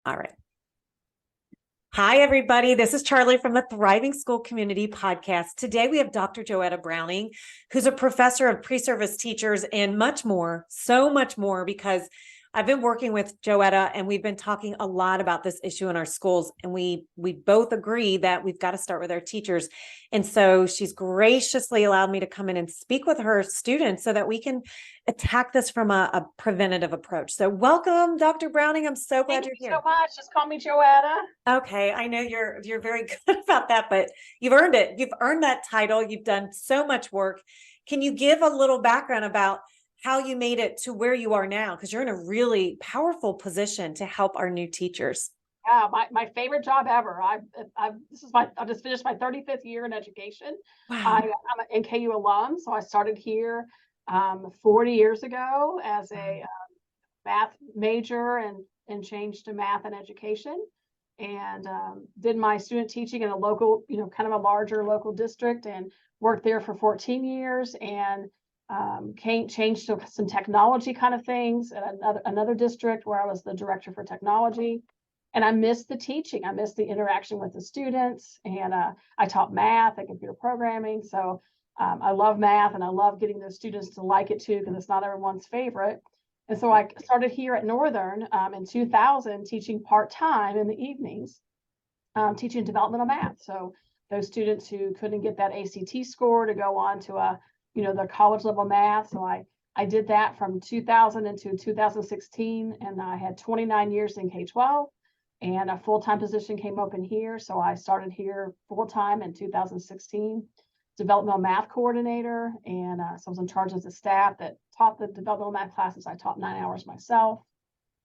All right. Hi, everybody. This is Charlie from the Thriving School Community Podcast. Today, we have Dr. Joetta Browning, who's a professor of pre-service teachers and much more, so much more, because I've been working with Joetta and we've been talking a lot about this issue in our schools. And we both agree that we've got to start with our teachers. And so she's graciously allowed me to come in and speak with her students so that we can attack this from a preventative approach. So welcome, Dr. Browning. I'm so glad you're here. Thank you so much. Just call me Joetta. Okay, I know you're very good about that, but you've earned it. You've earned that title. You've done so much work. Can you give a little background about how you made it to where you are now? Because you're in a really powerful position to help our new teachers. Yeah, my favorite job ever. I just finished my 35th year in education. Wow. I'm an NKU alum, so I started here 40 years ago as a math major and changed to math and education, and did my student teaching in a local, kind of a larger local district, and worked there for 14 years, and changed to some technology kind of things at another district where I was the director for technology. And I missed the teaching. I missed the interaction with the students, and I taught math and computer programming. So I love math, and I love getting those students to like it too, because it's not everyone's favorite. And so I started here at Northern in 2000, teaching part-time in the evenings, teaching developmental math. So those students who couldn't get that ACT score to go on to their college level math. So I did that from 2000 into 2016, and I had 29 years in K-12, and a full-time position came open here. So I started here full-time in 2016, developmental math coordinator. And so I was in charge of the staff that taught the developmental math classes. I taught 9 hours myself.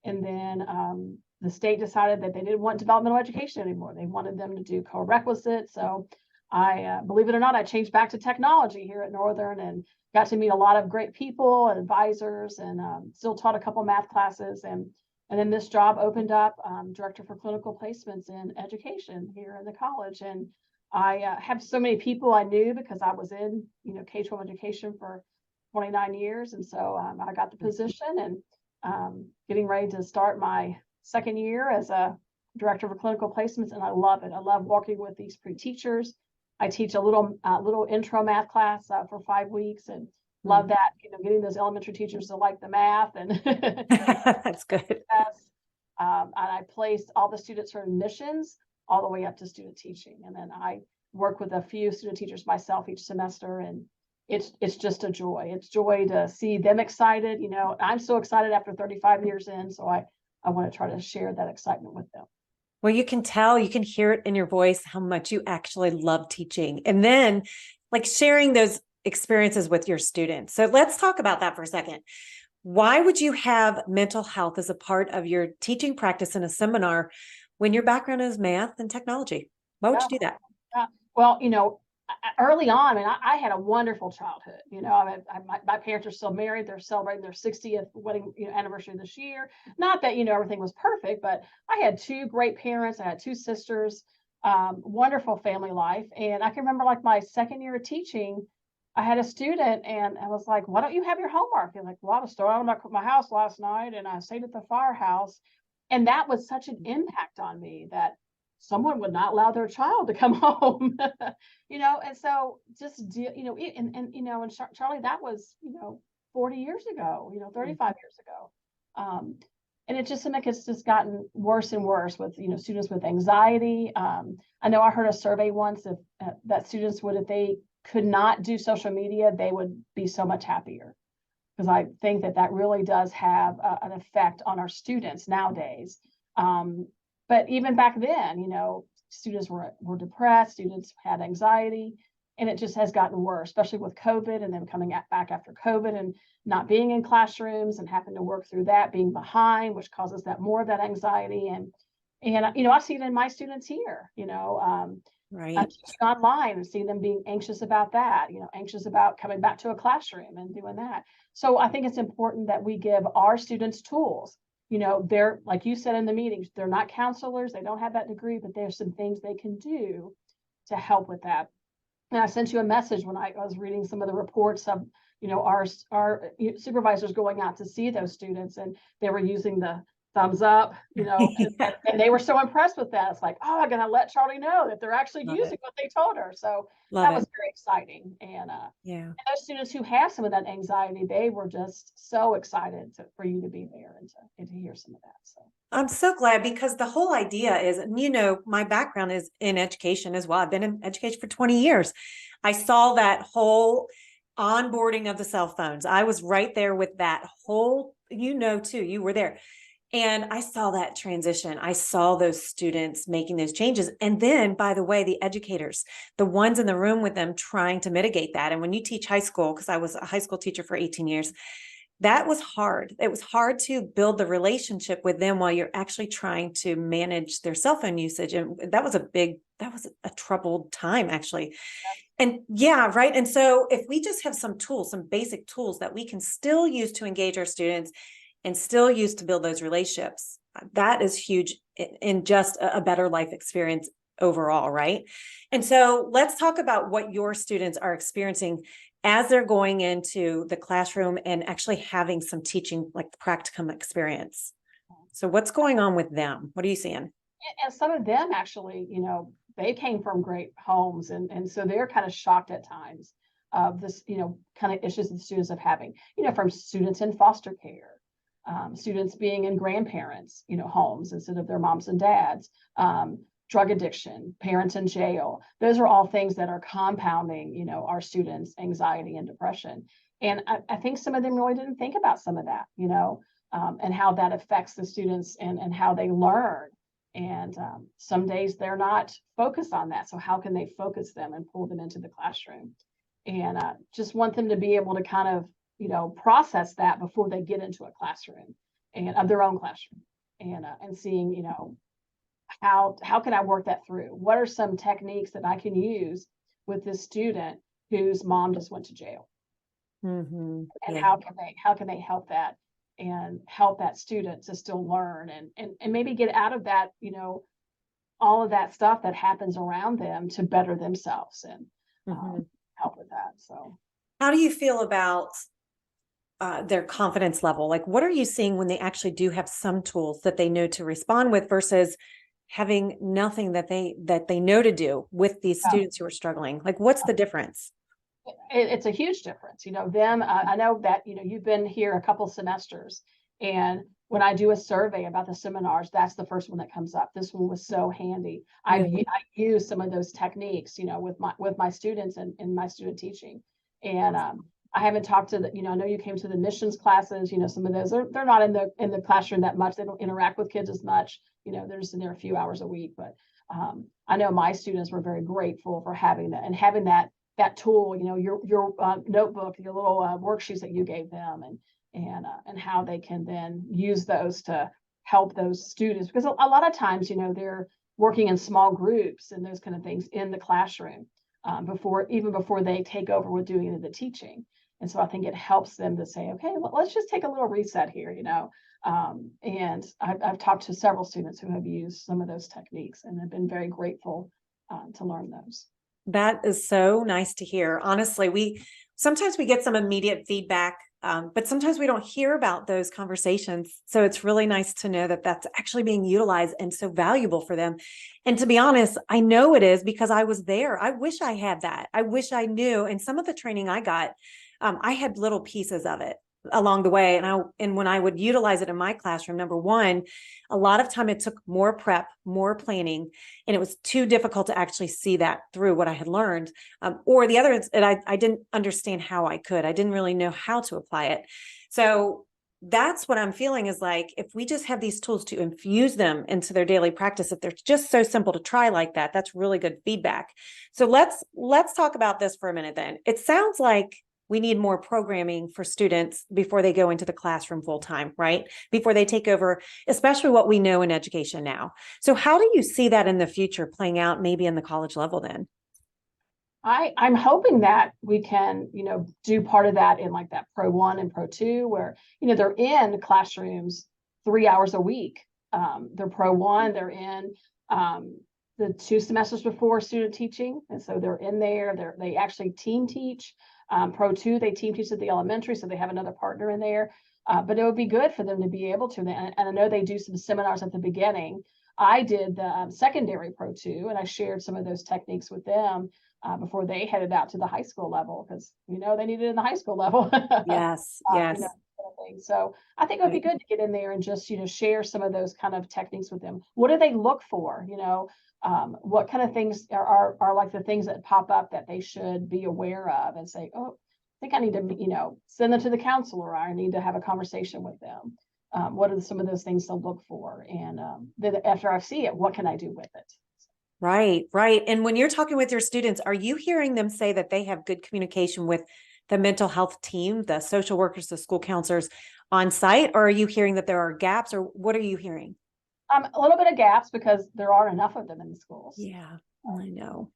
And then the state decided that they didn't want developmental education anymore. They wanted them to do co-requisite. So I, believe it or not, I changed back to technology here at Northern and got to meet a lot of great people and advisors, and still taught a couple math classes. And then this job opened up, director for clinical placements in education here in the college. And I have so many people I knew because I was in, K-12 education for 29 years. And so I got the position, and getting ready to start my second year as a director for clinical placements. And I love it. I love working with these pre-teachers. I teach a little intro math class for 5 weeks, and love that, getting those elementary teachers to like the math. And That's good. and I placed all the students from admissions all the way up to student teaching. And then I work with a few student teachers myself each semester, and it's just a joy. It's joy to see them excited. I'm so excited after 35 years in, so I want to try to share that excitement with them. Well, you can tell, you can hear it in your voice how much you actually love teaching, and then like sharing those experiences with your students. So let's talk about that for a second. Why would you have mental health as a part of your teaching practice in a seminar when your background is math and technology? Why would you do that? Well, early on, I had a wonderful childhood. My parents are still married. They're celebrating their 60th wedding anniversary this year. Not that, everything was perfect, but I had two great parents. I had two sisters, wonderful family life. And I can remember, like, my second year of teaching, I had a student, and I was like, why don't you have your homework? And like, well, I was starting at my house last night, and I stayed at the firehouse. And that was such an impact on me that someone would not allow their child to come home, and so just, and Charlie, that was, 40 years ago, 35 years ago. And it just seemed like it's just gotten worse and worse with, students with anxiety. I know I heard a survey once that students would, if they could not do social media, they would be so much happier. Because I think that really does have an effect on our students nowadays. But even back then, students were depressed, students had anxiety, and it just has gotten worse, especially with COVID, and then coming back after COVID and not being in classrooms and having to work through that, being behind, which causes that more of that anxiety. And I see it in my students here, Right. I'm teaching online and seeing them being anxious about that, anxious about coming back to a classroom and doing that. So I think it's important that we give our students tools. They're, like you said in the meetings, they're not counselors, they don't have that degree, but there's some things they can do to help with that. And I sent you a message when I was reading some of the reports of, our supervisors going out to see those students, and they were using the thumbs up, and, Yeah. and they were so impressed with that. It's like, oh, I'm gonna let Charlie know that they're actually Love using it. what they told her. So Love that was it. very exciting. Yeah. And those students who have some of that anxiety, they were just so excited for you to be there and to hear some of that. So I'm so glad because the whole idea is, and my background is in education as well. I've been in education for 20 years. I saw that whole onboarding of the cell phones. I was right there with that whole, too, you were there. And I saw that transition. I saw those students making those changes. And then, by the way, the educators, the ones in the room with them trying to mitigate that. And when you teach high school, because I was a high school teacher for 18 years, that was hard. It was hard to build the relationship with them while you're actually trying to manage their cell phone usage. And that was a troubled time, actually. And yeah, right. And so if we just have some tools, some basic tools that we can still use to engage our students and still use to build those relationships, that is huge in just a better life experience overall, right? And so let's talk about what your students are experiencing as they're going into the classroom and actually having some teaching, like the practicum experience. So what's going on with them? What are you seeing? and some of them actually, they came from great homes, and so they're kind of shocked at times of this, kind of issues that the students are having, from students in foster care, students being in grandparents, homes instead of their moms and dads, drug addiction, parents in jail. Those are all things that are compounding, our students' anxiety and depression. And I think some of them really didn't think about some of that, and how that affects the students and how they learn. And some days they're not focused on that. So how can they focus them and pull them into the classroom? And just want them to be able to kind of, process that before they get into a classroom and of their own classroom, and seeing, how can I work that through? What are some techniques that I can use with this student whose mom just went to jail? Mm-hmm. And Yeah. how can they help that and help that student to still learn and maybe get out of that, all of that stuff that happens around them to better themselves and Mm-hmm. help with that. So How do you feel about their confidence level? Like, what are you seeing when they actually do have some tools that they know to respond with versus having nothing that they know to do with these students who are struggling? Like, what's the difference? it's a huge difference, them. I know that, you've been here a couple semesters, and when I do a survey about the seminars, that's the first one that comes up. This one was so handy. I use some of those techniques, with my students and in my student teaching. And I haven't talked to I know you came to the missions classes, some of those they're not in the classroom that much. They don't interact with kids as much. They're just in there a few hours a week. But I know my students were very grateful for having that and having that tool, your notebook, your little worksheets that you gave them, and how they can then use those to help those students, because a lot of times, they're working in small groups and those kind of things in the classroom, before they take over with doing the teaching. And so I think it helps them to say, okay, well, let's just take a little reset here, and I've talked to several students who have used some of those techniques and have been very grateful to learn those. That is so nice to hear. Honestly, we sometimes we get some immediate feedback, but sometimes we don't hear about those conversations. So it's really nice to know that that's actually being utilized and so valuable for them. And to be honest, I know it is because I was there. I wish I had that. I wish I knew. And some of the training I got, I had little pieces of it along the way. And when I would utilize it in my classroom, number one, a lot of time it took more prep, more planning, and it was too difficult to actually see that through what I had learned. Or the other is that I didn't understand how I could. I didn't really know how to apply it. So that's what I'm feeling is like, if we just have these tools to infuse them into their daily practice, if they're just so simple to try like that, that's really good feedback. So let's talk about this for a minute then. It sounds like we need more programming for students before they go into the classroom full time, right? Before they take over, especially what we know in education now. So how do you see that in the future playing out maybe in the college level then? I'm hoping that we can, do part of that in like that Pro 1 and Pro 2, where, they're in classrooms 3 hours a week. They're Pro 1, they're in the 2 semesters before student teaching. And so they're in there, they actually team teach. Pro 2, they team teach at the elementary, so they have another partner in there. But it would be good for them to be able to. And I know they do some seminars at the beginning. I did the secondary Pro 2, and I shared some of those techniques with them before they headed out to the high school level, because they need it in the high school level. Yes, you know, yes. kind of thing. So I think it would be good to get in there and just share some of those kind of techniques with them. What do they look for? What kind of things are like the things that pop up that they should be aware of, and say, oh, I think I need to send them to the counselor, or I need to have a conversation with them. What are some of those things to look for? And then after I see it, what can I do with it? Right, right. And when you're talking with your students, are you hearing them say that they have good communication with the mental health team, the social workers, the school counselors on site, or are you hearing that there are gaps, or what are you hearing? A little bit of gaps, because there aren't enough of them in the schools. Yeah, I know.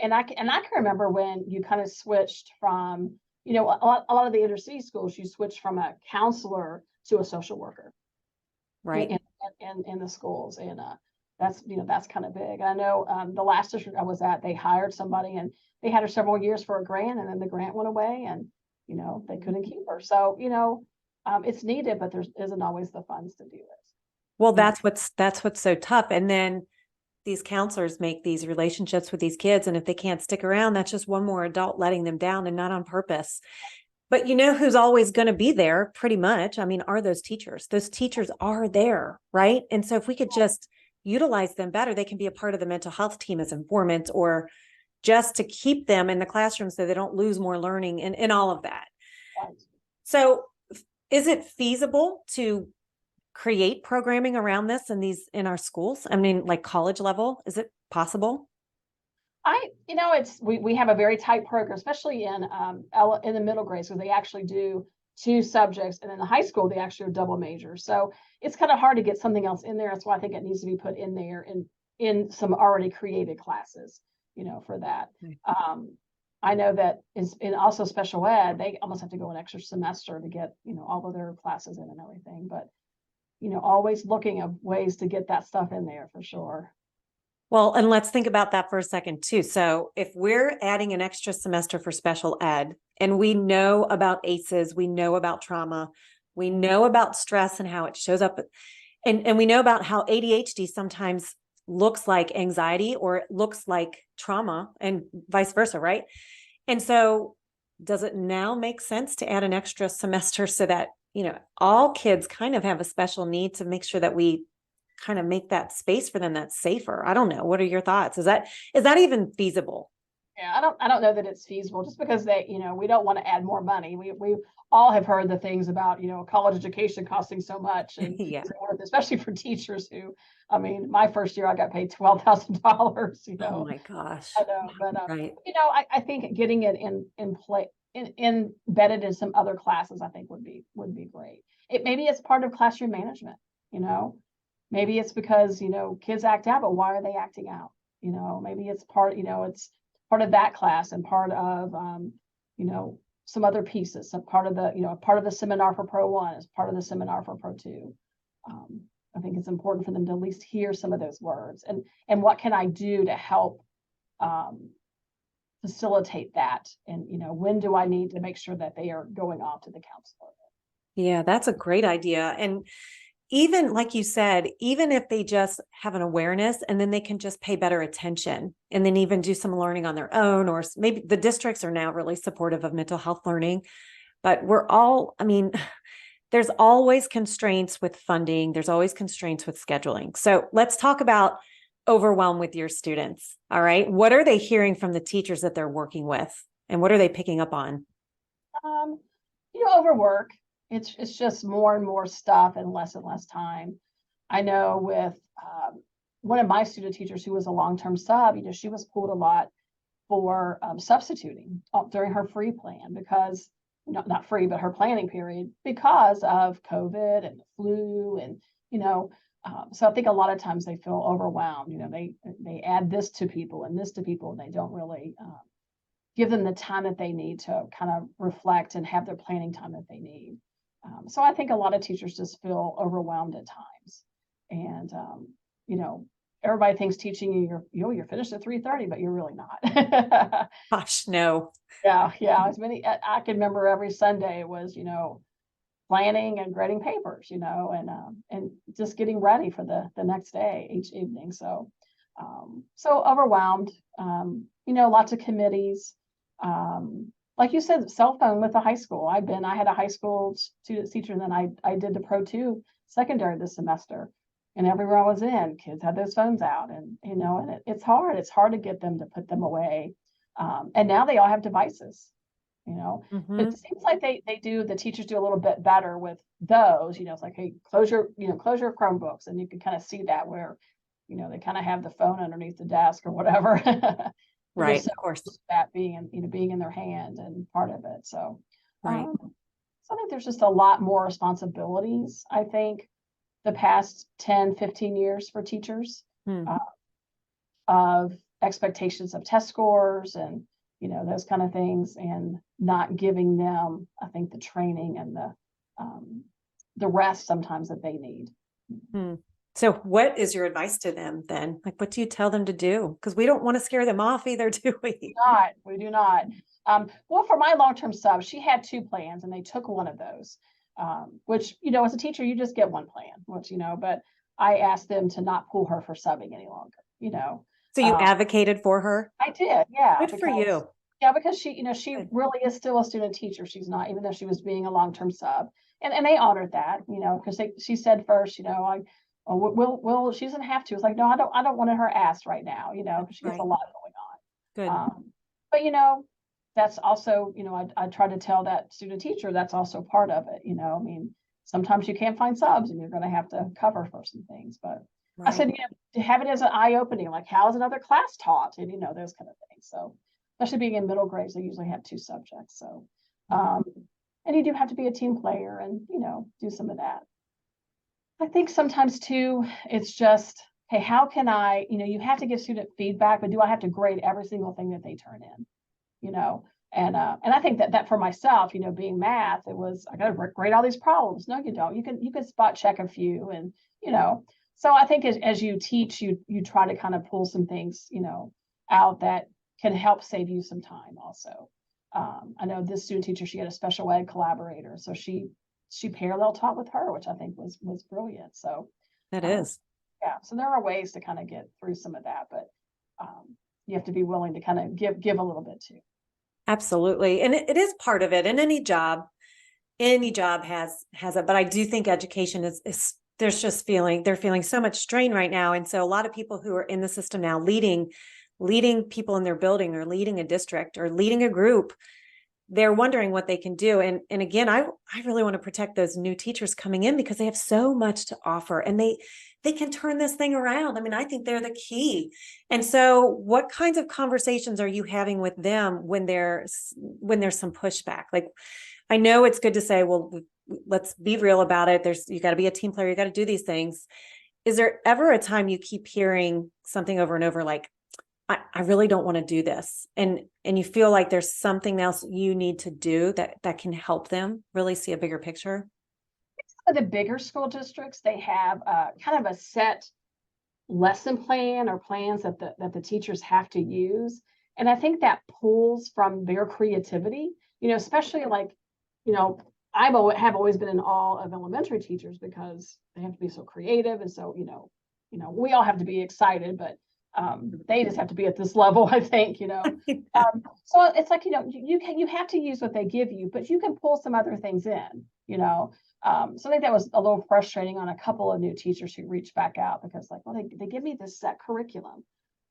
And I can remember when you kind of switched from, a lot of the inner city schools, you switched from a counselor to a social worker. Right. In the schools, and that's kind of big. I know the last district I was at, they hired somebody, and they had her several years for a grant, and then the grant went away, and they couldn't keep her. So it's needed, but there isn't always the funds to do it. Well, that's what's so tough. And then these counselors make these relationships with these kids, and if they can't stick around, that's just one more adult letting them down, and not on purpose. But who's always going to be there pretty much? I mean, are those teachers. Those teachers are there, right? And so if we could just utilize them better, they can be a part of the mental health team as informants, or just to keep them in the classroom so they don't lose more learning, and all of that. Right. So is it feasible to create programming around this in our schools? I mean, like college level, is it possible? We have a very tight program, especially in the middle grades, where they actually do 2 subjects, and in the high school they actually are double majors. So it's kind of hard to get something else in there. That's why I think it needs to be put in there in some already created classes, for that. I know that in also special ed, they almost have to go an extra semester to get, all of their classes in and everything. But, always looking at ways to get that stuff in there for sure. Well, and let's think about that for a second too. So if we're adding an extra semester for special ed, and we know about ACEs, we know about trauma, we know about stress and how it shows up, and we know about how ADHD sometimes looks like anxiety, or it looks like trauma, and vice versa, right? And so does it now make sense to add an extra semester so that, all kids kind of have a special need, to make sure that we kind of make that space for them that's safer? I don't know. What are your thoughts? Is that even feasible? Yeah, I don't know that it's feasible, just because we don't want to add more money. We all have heard the things about, college education costing so much, and Yeah. especially for teachers who, I mean, my first year I got paid $12,000, Oh my gosh. I know, but Right. I think getting it in play embedded in some other classes, I think would be great. Maybe it's part of classroom management, maybe it's because, kids act out, but why are they acting out? Maybe it's it's part of that class, and part of, some other pieces, some part of the seminar for Pro 1 is part of the seminar for Pro 2. I think it's important for them to at least hear some of those words, and what can I do to help facilitate that? And, when do I need to make sure that they are going off to the counselor? Yeah, that's a great idea. And even like you said, even if they just have an awareness, and then they can just pay better attention, and then even do some learning on their own, or maybe the districts are now really supportive of mental health learning, but I mean, there's always constraints with funding. There's always constraints with scheduling. So let's talk about overwhelm with your students. All right. What are they hearing from the teachers that they're working with, and what are they picking up on? Um, overwork. It's just more and more stuff and less time. I know with one of my student teachers, who was a long-term sub, she was pulled a lot for substituting during her free plan, because not free, but her planning period, because of COVID and the flu, and so I think a lot of times they feel overwhelmed. They add this to people and this to people, and they don't really give them the time that they need to kind of reflect and have their planning time that they need. So I think a lot of teachers just feel overwhelmed at times, and everybody thinks teaching you're finished at 3:30, but you're really not. Gosh, no. Yeah. As many, I can remember every Sunday was, planning and grading papers, and just getting ready for the next day each evening. So, so overwhelmed, lots of committees. Like you said, cell phone with the high school. I had a high school student teacher, and then I did the Pro 2 secondary this semester. And everywhere I was in, kids had those phones out, and it's hard. It's hard to get them to put them away. And now they all have devices. Mm-hmm. It seems like the teachers do a little bit better with those. It's like, hey, close your Chromebooks, and you can kind of see that where, they kind of have the phone underneath the desk or whatever. Right, So of course. that being in their hand and part of it. So, Right. So I think there's just a lot more responsibilities, I think, the past 10, 15 years for teachers, Hmm. of expectations of test scores and, those kind of things, and not giving them, I think, the training and the rest sometimes that they need. Hmm. So what is your advice to them then? Like, what do you tell them to do? Because we don't want to scare them off either, do we? We do not. Well, for my long-term sub, she had 2 plans, and they took one of those, which, as a teacher, you just get one plan, but I asked them to not pull her for subbing any longer. So you advocated for her? I did, yeah, Good for you. because she Good. really is still a student teacher. She's not, even though she was being a long-term sub, and they honored that, because she said first, she doesn't have to. It's like, no, I don't want her asked right now, because she has a Right. lot going Good. on. But that's also, I try to tell that student teacher that's also part of it. I mean, sometimes you can't find subs, and you're going to have to cover for some things. But I said, Right. to have it as an eye opening, like, how is another class taught, and those kind of things. So, especially being in middle grades, they usually have 2 subjects. So, and you do have to be a team player and do some of that. I think sometimes too, it's just, hey, how can I, you have to give student feedback, but do I have to grade every single thing that they turn in? And I think that for myself, being math, it was, I got to grade all these problems. No, you don't. You can spot check a few, and so I think as you teach, you try to kind of pull some things out that can help save you some time also. I know this student teacher, she had a special ed collaborator, so she parallel taught with her, which I think was brilliant. So That is. yeah, so there are ways to kind of get through some of that, but you have to be willing to kind of give a little bit too. Absolutely. And it is part of it. And any job has it. But I do think education is there's just they're feeling so much strain right now. And so a lot of people who are in the system now leading people in their building, or leading a district, or leading a group, they're wondering what they can do. And again, I really want to protect those new teachers coming in, because they have so much to offer, and they can turn this thing around. I mean, I think they're the key. And so what kinds of conversations are you having with them when there's some pushback? Like, I know it's good to say, well, let's be real about it. You got to be a team player. You got to do these things. Is there ever a time you keep hearing something over and over, like, I really don't want to do this, and you feel like there's something else you need to do that can help them really see a bigger picture? Some of the bigger school districts, they have kind of a set lesson plan, or plans that the teachers have to use. And I think that pulls from their creativity, especially like, I have always been in awe of elementary teachers, because they have to be so creative. And so, we all have to be excited, but they just have to be at this level, I think, so it's like, you have to use what they give you, but you can pull some other things in, so I think that was a little frustrating on a couple of new teachers who reached back out, because like, well, they give me this set curriculum.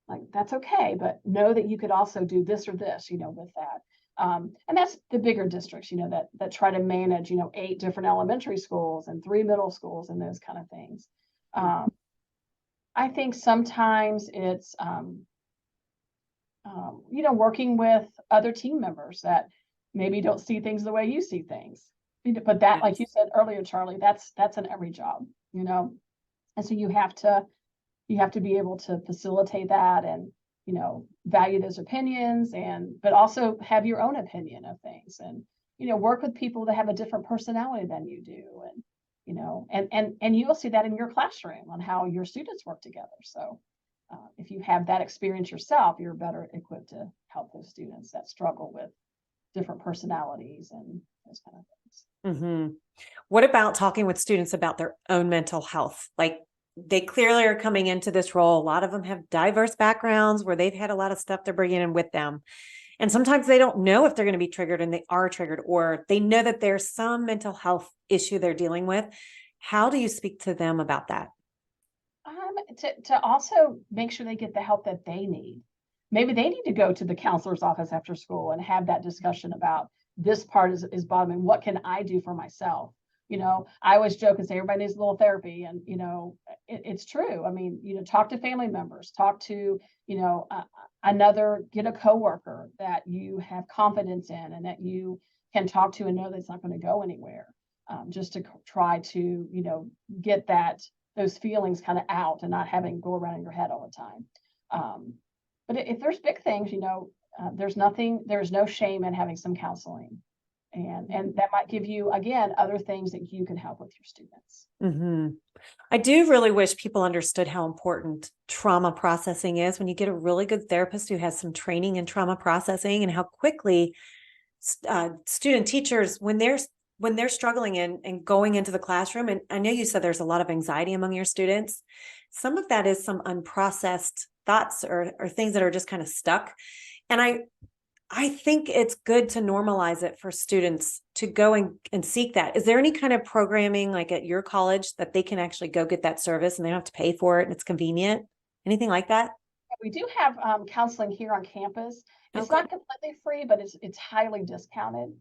Like, that's okay, but know that you could also do this or this, with that. And that's the bigger districts, that try to manage, 8 different elementary schools and 3 middle schools and those kind of things. I think sometimes it's, working with other team members that maybe don't see things the way you see things. But that, like you said earlier, Charlie, that's in every job, and so you have to be able to facilitate that, and value those opinions, but also have your own opinion of things, and work with people that have a different personality than you do, and you will see that in your classroom on how your students work together. So if you have that experience yourself, you're better equipped to help those students that struggle with different personalities and those kind of things. Mm-hmm. What about talking with students about their own mental health? Like they clearly are coming into this role. A lot of them have diverse backgrounds where they've had a lot of stuff they're bringing in with them. And sometimes they don't know if they're going to be triggered and they are triggered, or they know that there's some mental health issue they're dealing with. How do you speak to them about that? To also make sure they get the help that they need. Maybe they need to go to the counselor's office after school and have that discussion about this part is bothering me. What can I do for myself? I always joke and say everybody needs a little therapy, and it's true. I mean, talk to family members, talk to get a coworker that you have confidence in and that you can talk to and know that it's not going to go anywhere. Just to try to get those feelings kind of out and not having go around in your head all the time. But if there's big things, there's no shame in having some counseling. And that might give you, again, other things that you can help with your students. Mm-hmm. I do really wish people understood how important trauma processing is when you get a really good therapist who has some training in trauma processing, and how quickly student teachers, when they're struggling and going into the classroom, and I know you said there's a lot of anxiety among your students. Some of that is some unprocessed thoughts or things that are just kind of stuck. And I think it's good to normalize it for students to go and seek that. Is there any kind of programming like at your college that they can actually go get that service and they don't have to pay for it and it's convenient? Anything like that? We do have counseling here on campus. It's Okay. not completely free, but it's highly discounted.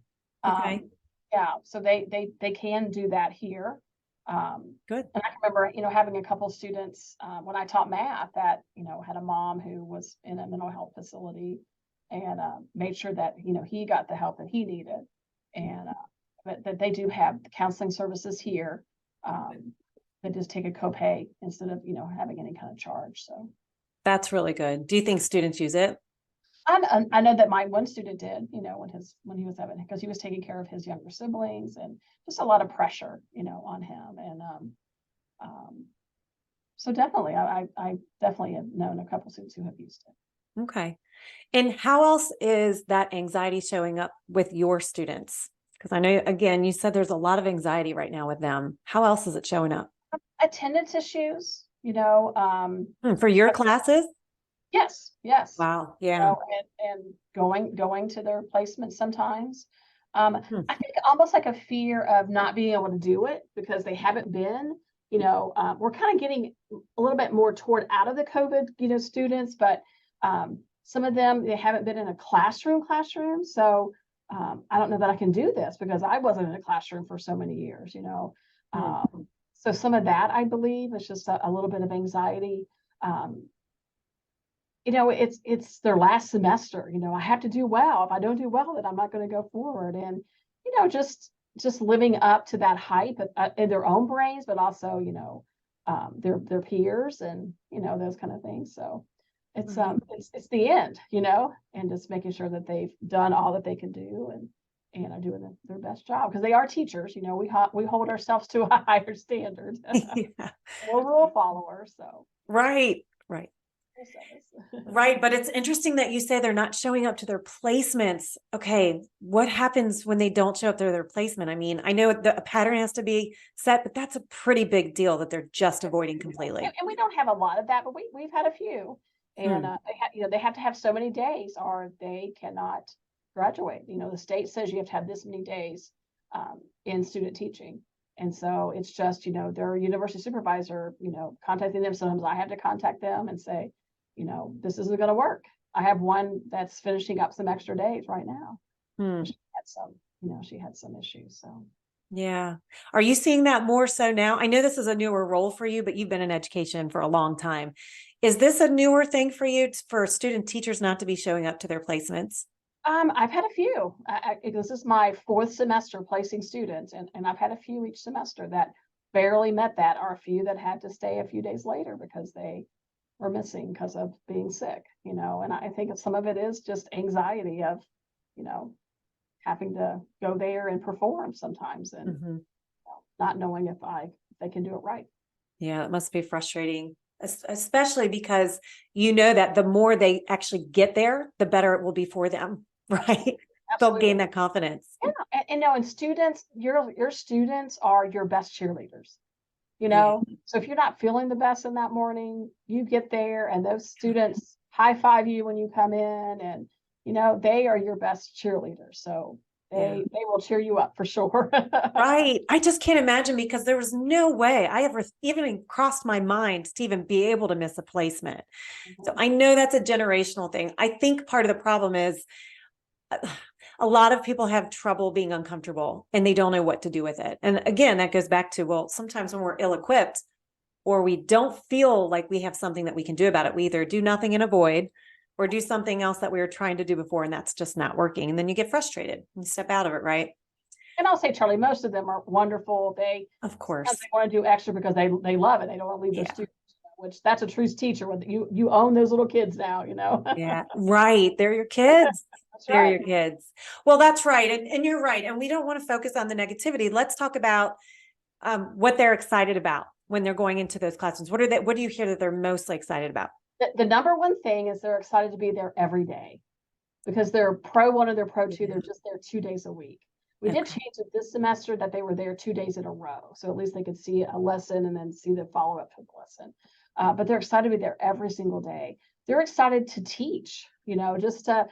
Okay. Yeah, so they can do that here. Good. And I can remember, having a couple of students when I taught math that, had a mom who was in a mental health facility, and made sure that, he got the help that he needed. And but that they do have counseling services here that just take a copay instead of, having any kind of charge. So That's really good. Do you think students use it? I know that my one student did, when he was having, because he was taking care of his younger siblings and just a lot of pressure, on him. And so definitely, I definitely have known a couple students who have used it. Okay. And how else is that anxiety showing up with your students? Because I know, again, you said there's a lot of anxiety right now with them. How else is it showing up? Attendance issues, For your classes? yes. Wow. Yeah. And going to their placement sometimes. Hmm. I think almost like a fear of not being able to do it because they haven't been. We're kind of getting a little bit more toward out of the COVID, students, but some of them, they haven't been in a classroom. So I don't know that I can do this because I wasn't in a classroom for so many years. So some of that, I believe, is just a little bit of anxiety. It's their last semester. I have to do well. If I don't do well, then I'm not going to go forward. And just living up to that hype in their own brains, but also their peers and those kind of things. So it's it's the end, and just making sure that they've done all that they can do and are doing their best job because they are teachers. We hold ourselves to a higher standard. Yeah. We're rule followers, so Right. Right. Right. But it's interesting that you say they're not showing up to their placements. Okay. What happens when they don't show up to their placement? I mean, I know a pattern has to be set, but that's a pretty big deal that they're just avoiding completely. And we don't have a lot of that, but we've had a few. And they have to have so many days or they cannot graduate. The state says you have to have this many days in student teaching. And so it's just, their university supervisor, contacting them. Sometimes I have to contact them and say, this isn't going to work. I have one that's finishing up some extra days right now. She had some issues. So yeah. Are you seeing that more so now? I know this is a newer role for you, but you've been in education for a long time. Is this a newer thing for you for student teachers not to be showing up to their placements? I've had a few. This is my fourth semester placing students, and I've had a few each semester that barely met that, or a few that had to stay a few days later because they were missing because of being sick. And I think some of it is just anxiety of, having to go there and perform sometimes, and not knowing if they can do it right. Yeah, it must be frustrating, especially because that the more they actually get there, the better it will be for them, right? they'll gain Absolutely. that confidence. Yeah, and no, and students, your students are your best cheerleaders, you Yeah. know? So if you're not feeling the best in that morning, you get there and those students high five you when you come in, and they are your best cheerleaders. So Yeah. they will cheer you up for sure. Right. I just can't imagine, because there was no way I ever even crossed my mind to even be able to miss a placement. So I know that's a generational thing. I think part of the problem is a lot of people have trouble being uncomfortable and they don't know what to do with it. And again, that goes back to, well, sometimes when we're ill equipped or we don't feel like we have something that we can do about it, we either do nothing and avoid or do something else that we were trying to do before, and that's just not working. And then you get frustrated and step out of it, right? And I'll say, Charlie, most of them are wonderful. They Of sometimes course. they want to do extra because they love it. They don't want to leave their Yeah. students, which that's a true teacher. When you own those little kids now, Yeah. Right. They're your kids. That's They're right. your kids. Well, that's right. And you're right. And we don't want to focus on the negativity. Let's talk about what they're excited about when they're going into those classrooms. What do you hear that they're mostly excited about? The number one thing is they're excited to be there every day because they're pro one or they're pro two. Yeah. They're just there 2 days a week. We did Okay. change it this semester that they were there 2 days in a row. So at least they could see a lesson and then see the follow up to the lesson. But they're excited to be there every single day. They're excited to teach, just to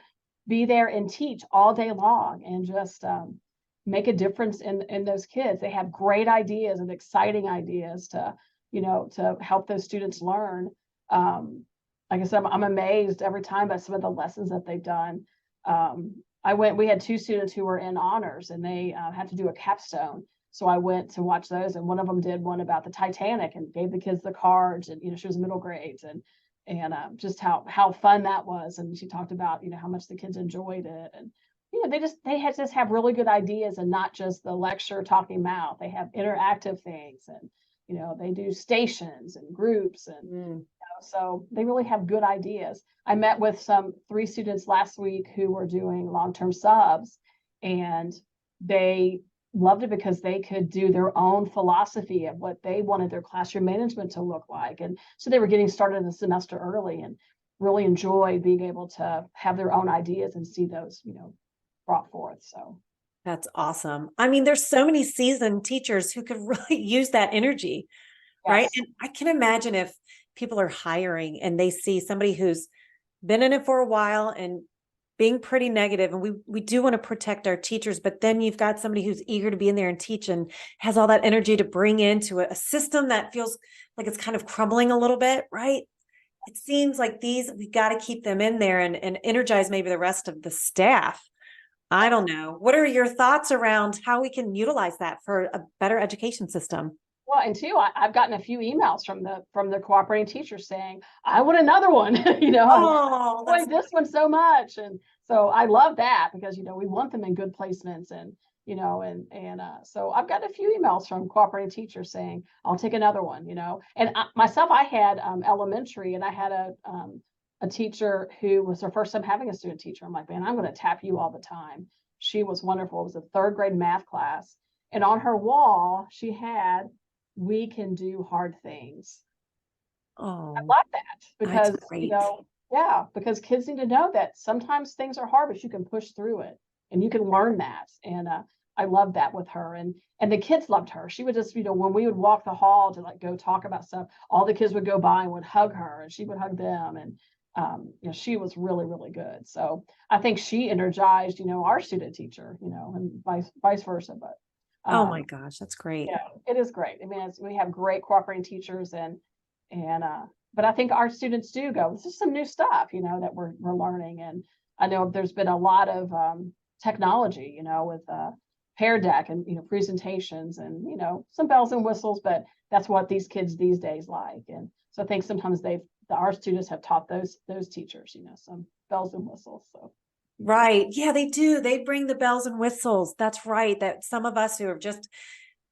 be there and teach all day long and just make a difference in those kids. They have great ideas and exciting ideas to help those students learn. Like I said, I'm amazed every time by some of the lessons that they've done. We had two students who were in honors and they had to do a capstone. So I went to watch those, and one of them did one about the Titanic and gave the kids the cards, and she was middle grades, and just how fun that was. And she talked about how much the kids enjoyed it, and they just have really good ideas and not just the lecture talking mouth. They have interactive things, and they do stations and groups, and Mm. so they really have good ideas. I met with three students last week who were doing long-term subs, and they loved it because they could do their own philosophy of what they wanted their classroom management to look like. And so they were getting started the semester early and really enjoyed being able to have their own ideas and see those, brought forth. So That's awesome. I mean, there's so many seasoned teachers who could really use that energy, right? yes. And I can imagine if people are hiring and they see somebody who's been in it for a while and being pretty negative, and we do want to protect our teachers, but then you've got somebody who's eager to be in there and teach and has all that energy to bring into a system that feels like it's kind of crumbling a little bit, right? It seems like we got to keep them in there and energize maybe the rest of the staff. I don't know. What are your thoughts around how we can utilize that for a better education system? Well, and two, I've gotten a few emails from the cooperating teachers saying, "I want another one," and Oh, enjoyed this one so much. And so I love that because we want them in good placements, and so I've got a few emails from cooperating teachers saying, "I'll take another one," And myself, I had elementary, and I had a teacher who was her first time having a student teacher. I'm like, man, I'm going to tap you all the time. She was wonderful. It was a third grade math class, and on her wall she had, "We can do hard things." I oh, love that that's because, great. yeah, because kids need to know that sometimes things are hard, but you can push through it and you can learn that. And I love that with her. And the kids loved her. She would just, when we would walk the hall to like go talk about stuff, all the kids would go by and would hug her and she would hug them. And she was really, really good. So I think she energized, our student teacher, and vice versa. But Oh my um, gosh, that's great. it is great. I mean, we have great cooperating teachers, and but I think our students do go, this is some new stuff, that we're learning. And I know there's been a lot of technology, with Pear Deck and presentations and some bells and whistles, but that's what these kids these days like. And so I think sometimes our students have taught those teachers, some bells and whistles. So Right. Yeah, they do. They bring the bells and whistles. That's right. That some of us who are just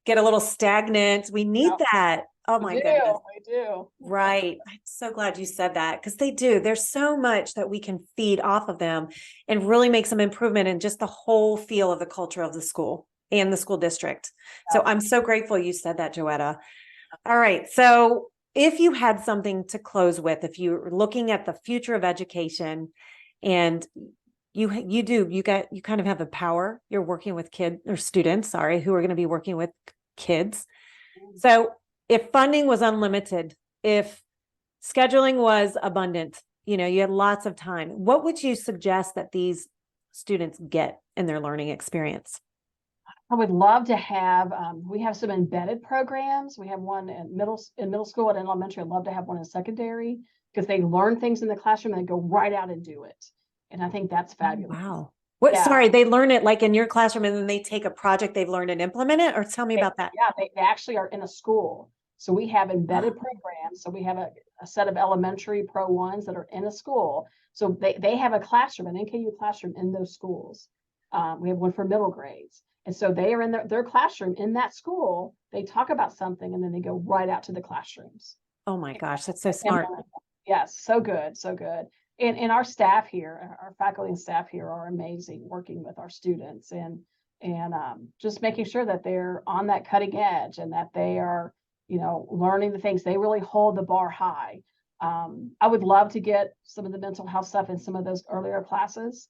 get a little stagnant, we need yeah, that. Oh we my goodness. do, we do. Right. I'm so glad you said that, because they do. There's so much that we can feed off of them and really make some improvement in just the whole feel of the culture of the school and the school district. So I'm so grateful you said that, Joetta. All right. So if you had something to close with, if you're looking at the future of education and You do, you kind of have the power. You're working with students, sorry, who are going to be working with kids. So if funding was unlimited, if scheduling was abundant, you had lots of time, what would you suggest that these students get in their learning experience? I would love to have, we have some embedded programs. We have one in middle school and elementary. I'd love to have one in secondary because they learn things in the classroom and they go right out and do it. And I think that's fabulous. Oh, wow. What, Yeah. sorry, they learn it like in your classroom and then they take a project they've learned and implement it, or tell me about that. Yeah, they actually are in a school. So we have embedded programs. So we have a set of elementary pro ones that are in a school. So they have a classroom, an NKU classroom in those schools. We have one for middle grades. And so they are in their classroom in that school. They talk about something and then they go right out to the classrooms. Oh my gosh, that's so smart. Yes, so good, so good. And our staff here, our faculty and staff here are amazing working with our students and just making sure that they're on that cutting edge and that they are, learning the things. They really hold the bar high. I would love to get some of the mental health stuff in some of those earlier classes,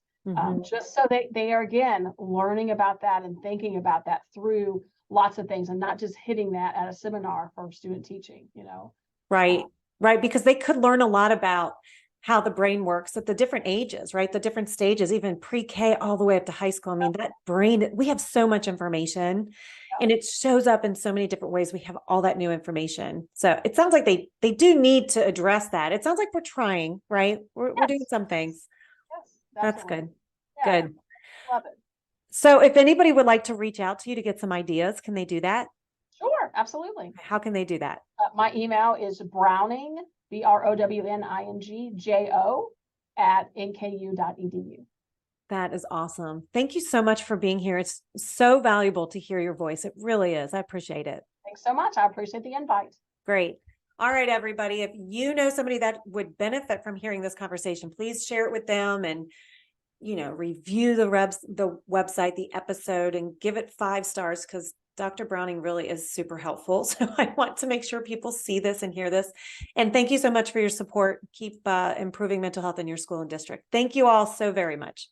just so they are, again, learning about that and thinking about that through lots of things and not just hitting that at a seminar for student teaching, Right, right. Because they could learn a lot about how the brain works at the different ages, right? The different stages, even pre-K all the way up to high school. I mean, that brain, we have so much information and it shows up in so many different ways. We have all that new information. So it sounds like they do need to address that. It sounds like we're trying, right? We're doing some things. Yes, that's good. Yeah, good. love it. So if anybody would like to reach out to you to get some ideas, can they do that? Sure, absolutely. How can they do that? My email is Browning, BROWNINGJO @nku.edu. That is awesome. Thank you so much for being here. It's so valuable to hear your voice. It really is. I appreciate it. Thanks so much. I appreciate the invite. Great. All right, everybody. If you know somebody that would benefit from hearing this conversation, please share it with them and, review the website, the episode, and give it 5 stars because Dr. Browning really is super helpful. So I want to make sure people see this and hear this. And thank you so much for your support. Keep improving mental health in your school and district. Thank you all so very much.